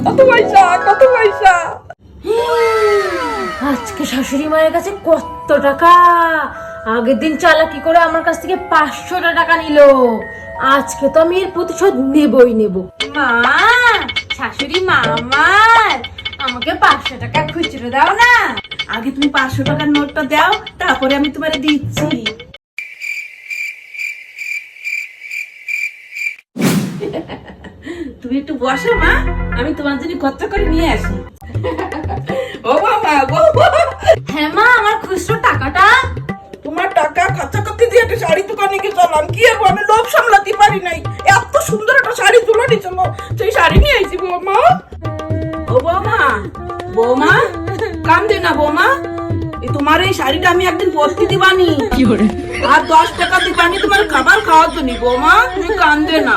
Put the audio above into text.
কত পয়সা কত পয়সা? আজকে শাশুড়ি মায়ের কাছে কত টাকা! আগের দিন চালাকি করে আমার কাছ থেকে 500 টাকা নিল। আজকে তো আমি এর প্রতিশোধ নেবই নেব। মা, শাশুড়ি মা আমার, আমাকে 500 টাকা খুচরো দাও না। আগে তুমি 500 টাকার নোটটা দাও, তারপরে আমি তোমারে দিচ্ছি। তুমি একটু বসো মা, আমি তোমার জন্য খরচা করে নিয়ে আসি। ও বাবা গো, হ্যাঁ মা, আমার খুচরো টাকাটা। তোমার টাকা খরচা করতে দিয়ে একটা শাড়ি দোকানে গেছিলাম, কি আর আমি লোভ সামলাতে পারি নাই, এত সুন্দর একটা শাড়ি তুলে নিয়েছিল, সেই শাড়ি নিয়ে আইছি বৌমা। ও বৌমা, বৌমা কান্দে না বৌমা, তোমার এই শাড়িটা আমি একদিন পরতে দিবানি, আর 10 টাকা দিবানি তোমার খাবার খাওয়ার জন্য বৌমা, তুমি কান্দে না।